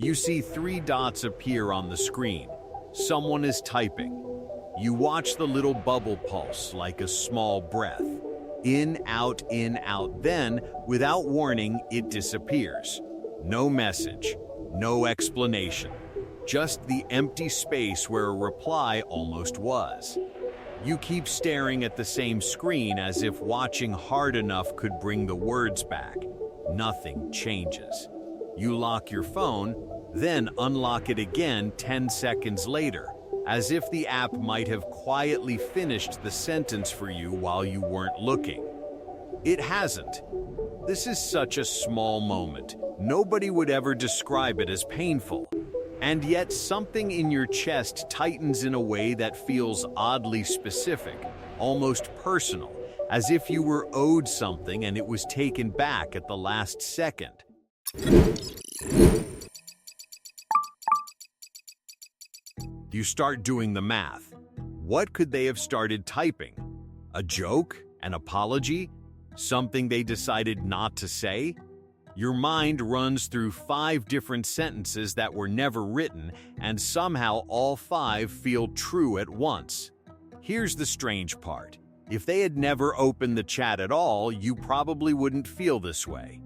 You see three dots appear on the screen. Someone is typing. You watch the little bubble pulse like a small breath. In, out, then, without warning, it disappears. No message, no explanation. Just the empty space where a reply almost was. You keep staring at the same screen as if watching hard enough could bring the words back. Nothing changes. You lock your phone, then unlock it again 10 seconds later, as if the app might have quietly finished the sentence for you while you weren't looking. It hasn't. This is such a small moment. Nobody would ever describe it as painful. And yet something in your chest tightens in a way that feels oddly specific, almost personal, as if you were owed something and it was taken back at the last second. You start doing the math. What could they have started typing? A joke? An apology? Something they decided not to say? Your mind runs through 5 different sentences that were never written, and somehow all 5 feel true at once. Here's the strange part. If they had never opened the chat at all, you probably wouldn't feel this way.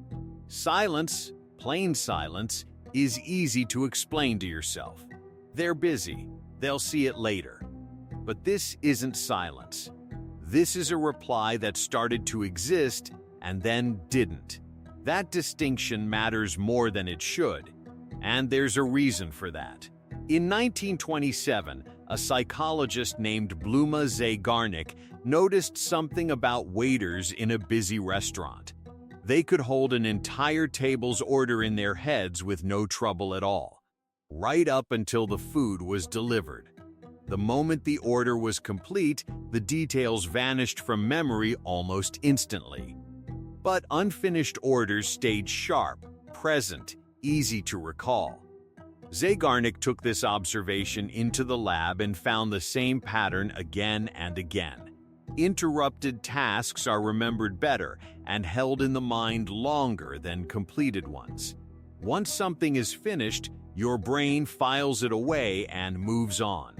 Silence, plain silence, is easy to explain to yourself. They're busy. They'll see it later. But this isn't silence. This is a reply that started to exist and then didn't. That distinction matters more than it should, and there's a reason for that. In 1927, a psychologist named Bluma Zeigarnik noticed something about waiters in a busy restaurant. They could hold an entire table's order in their heads with no trouble at all, right up until the food was delivered. The moment the order was complete, the details vanished from memory almost instantly. But unfinished orders stayed sharp, present, easy to recall. Zeigarnik took this observation into the lab and found the same pattern again and again. Interrupted tasks are remembered better and held in the mind longer than completed ones. Once something is finished, your brain files it away and moves on.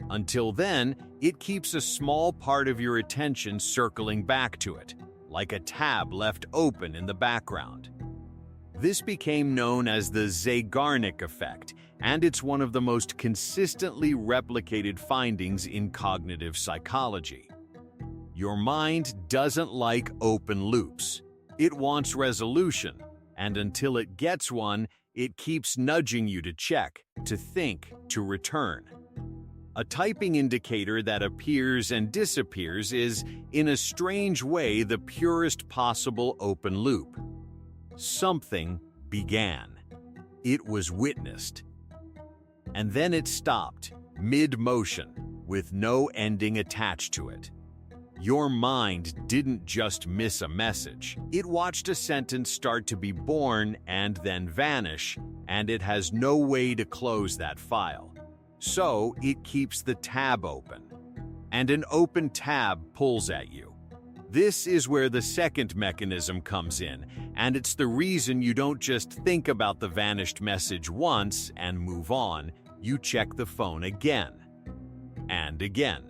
Until then, it keeps a small part of your attention circling back to it, like a tab left open in the background. This became known as the Zeigarnik effect, and it's one of the most consistently replicated findings in cognitive psychology. Your mind doesn't like open loops. It wants resolution, and until it gets one, it keeps nudging you to check, to think, to return. A typing indicator that appears and disappears is, in a strange way, the purest possible open loop. Something began. It was witnessed. And then it stopped, mid-motion, with no ending attached to it. Your mind didn't just miss a message. It watched a sentence start to be born and then vanish, and it has no way to close that file. So it keeps the tab open. And an open tab pulls at you. This is where the second mechanism comes in, and it's the reason you don't just think about the vanished message once and move on. You check the phone again and again.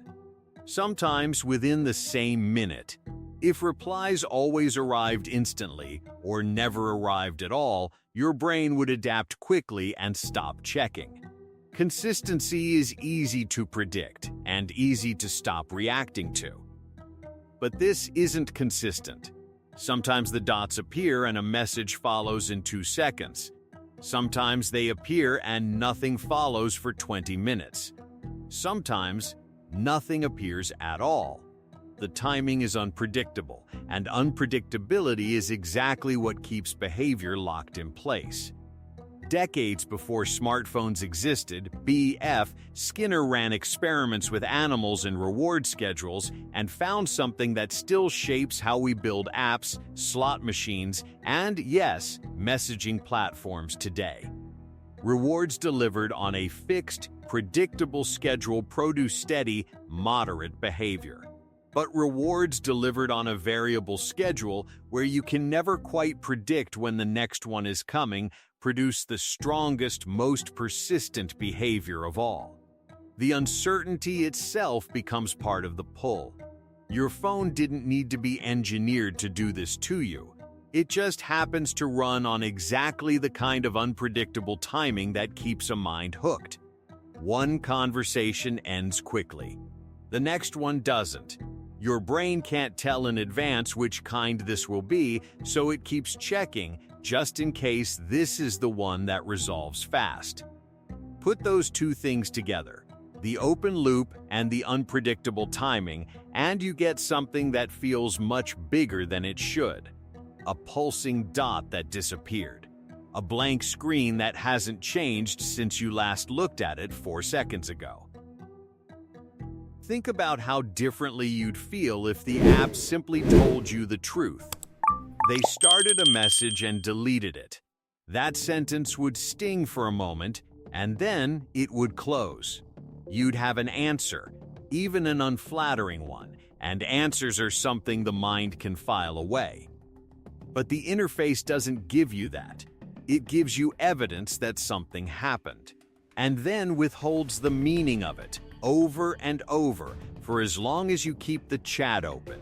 Sometimes within the same minute. If replies always arrived instantly or never arrived at all, your brain would adapt quickly and stop checking. Consistency is easy to predict and easy to stop reacting to. But this isn't consistent. Sometimes the dots appear and a message follows in 2 seconds. Sometimes they appear and nothing follows for 20 minutes. Sometimes nothing appears at all. The timing is unpredictable, and unpredictability is exactly what keeps behavior locked in place. Decades before smartphones existed, B.F. Skinner ran experiments with animals and reward schedules and found something that still shapes how we build apps, slot machines, and, yes, messaging platforms today. Rewards delivered on a fixed, predictable schedule produce steady, moderate behavior. But rewards delivered on a variable schedule, where you can never quite predict when the next one is coming, produce the strongest, most persistent behavior of all. The uncertainty itself becomes part of the pull. Your phone didn't need to be engineered to do this to you. It just happens to run on exactly the kind of unpredictable timing that keeps a mind hooked. One conversation ends quickly. The next one doesn't. Your brain can't tell in advance which kind this will be, so it keeps checking just in case this is the one that resolves fast. Put those two things together, the open loop and the unpredictable timing, and you get something that feels much bigger than it should. A pulsing dot that disappeared. A blank screen that hasn't changed since you last looked at it 4 seconds ago. Think about how differently you'd feel if the app simply told you the truth. They started a message and deleted it. That sentence would sting for a moment, and then it would close. You'd have an answer, even an unflattering one, and answers are something the mind can file away. But the interface doesn't give you that. It gives you evidence that something happened, and then withholds the meaning of it over and over for as long as you keep the chat open.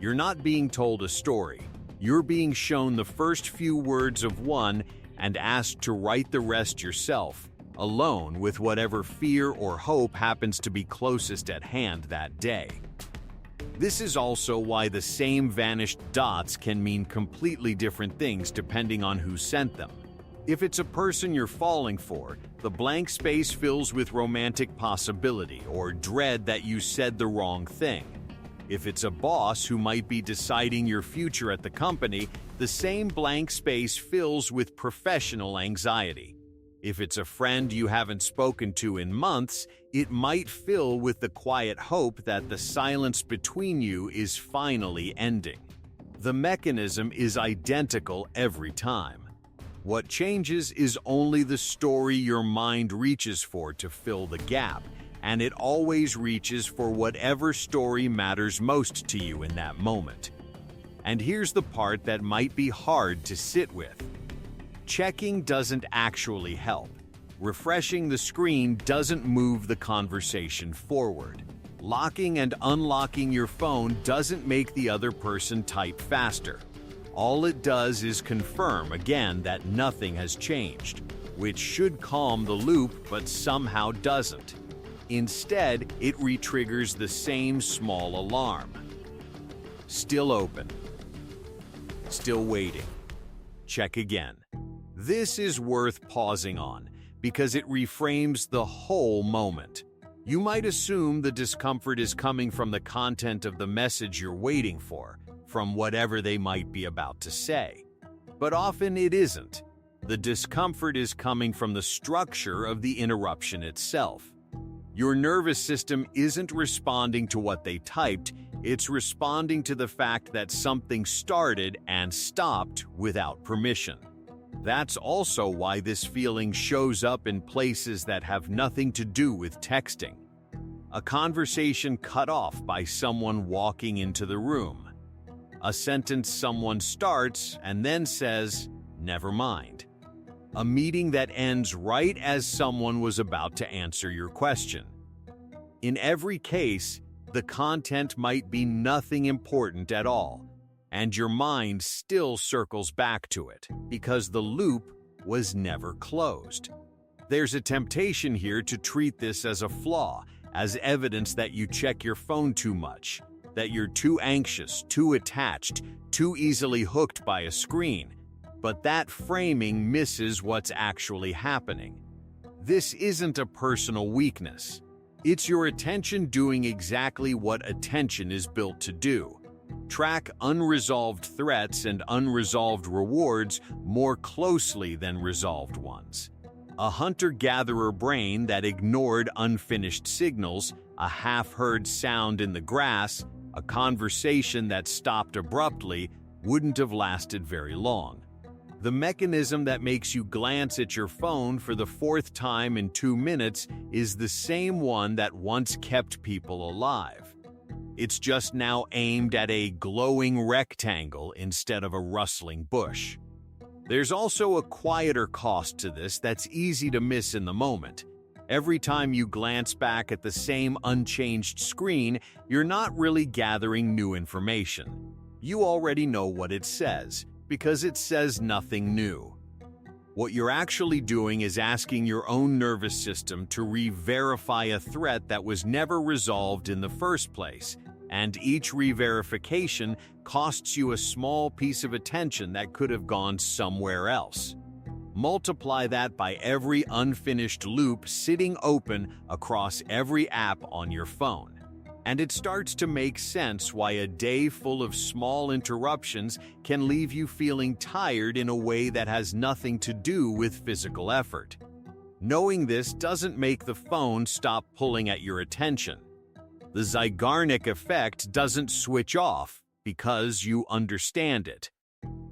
You're not being told a story. You're being shown the first few words of one and asked to write the rest yourself, alone with whatever fear or hope happens to be closest at hand that day. This is also why the same vanished dots can mean completely different things depending on who sent them. If it's a person you're falling for, the blank space fills with romantic possibility or dread that you said the wrong thing. If it's a boss who might be deciding your future at the company, the same blank space fills with professional anxiety. If it's a friend you haven't spoken to in months, it might fill with the quiet hope that the silence between you is finally ending. The mechanism is identical every time. What changes is only the story your mind reaches for to fill the gap, and it always reaches for whatever story matters most to you in that moment. And here's the part that might be hard to sit with. Checking doesn't actually help. Refreshing the screen doesn't move the conversation forward. Locking and unlocking your phone doesn't make the other person type faster. All it does is confirm again that nothing has changed, which should calm the loop but somehow doesn't. Instead, it re-triggers the same small alarm. Still open. Still waiting. Check again. This is worth pausing on because it reframes the whole moment. You might assume the discomfort is coming from the content of the message you're waiting for, from whatever they might be about to say. But often it isn't. The discomfort is coming from the structure of the interruption itself. Your nervous system isn't responding to what they typed, it's responding to the fact that something started and stopped without permission. That's also why this feeling shows up in places that have nothing to do with texting. A conversation cut off by someone walking into the room. A sentence someone starts and then says, "Never mind." A meeting that ends right as someone was about to answer your question. In every case, the content might be nothing important at all, and your mind still circles back to it because the loop was never closed. There's a temptation here to treat this as a flaw, as evidence that you check your phone too much, that you're too anxious, too attached, too easily hooked by a screen. But that framing misses what's actually happening. This isn't a personal weakness. It's your attention doing exactly what attention is built to do. Track unresolved threats and unresolved rewards more closely than resolved ones. A hunter-gatherer brain that ignored unfinished signals, a half-heard sound in the grass, a conversation that stopped abruptly, wouldn't have lasted very long. The mechanism that makes you glance at your phone for the 4th time in 2 minutes is the same one that once kept people alive. It's just now aimed at a glowing rectangle instead of a rustling bush. There's also a quieter cost to this that's easy to miss in the moment. Every time you glance back at the same unchanged screen, you're not really gathering new information. You already know what it says, because it says nothing new. What you're actually doing is asking your own nervous system to re-verify a threat that was never resolved in the first place, and each re-verification costs you a small piece of attention that could have gone somewhere else. Multiply that by every unfinished loop sitting open across every app on your phone, and it starts to make sense why a day full of small interruptions can leave you feeling tired in a way that has nothing to do with physical effort. Knowing this doesn't make the phone stop pulling at your attention. The Zeigarnik effect doesn't switch off because you understand it.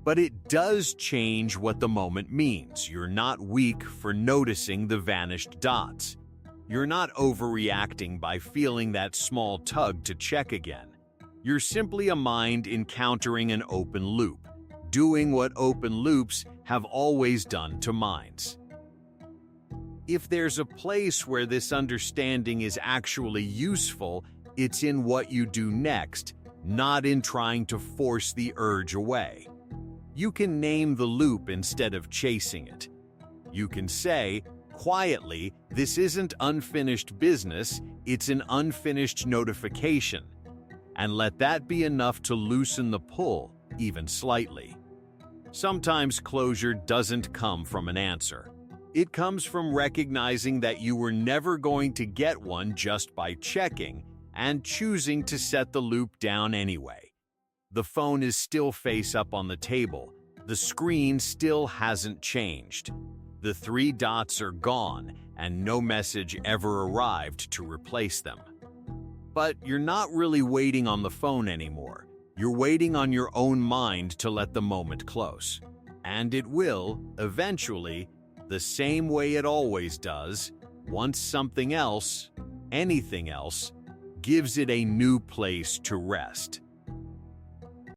But it does change what the moment means. You're not weak for noticing the vanished dots. You're not overreacting by feeling that small tug to check again. You're simply a mind encountering an open loop, doing what open loops have always done to minds. If there's a place where this understanding is actually useful, it's in what you do next, not in trying to force the urge away. You can name the loop instead of chasing it. You can say, quietly, this isn't unfinished business, it's an unfinished notification. And let that be enough to loosen the pull, even slightly. Sometimes closure doesn't come from an answer. It comes from recognizing that you were never going to get one just by checking and choosing to set the loop down anyway. The phone is still face up on the table. The screen still hasn't changed. The 3 dots are gone, and no message ever arrived to replace them. But you're not really waiting on the phone anymore. You're waiting on your own mind to let the moment close. And it will, eventually, the same way it always does, once something else, anything else, gives it a new place to rest.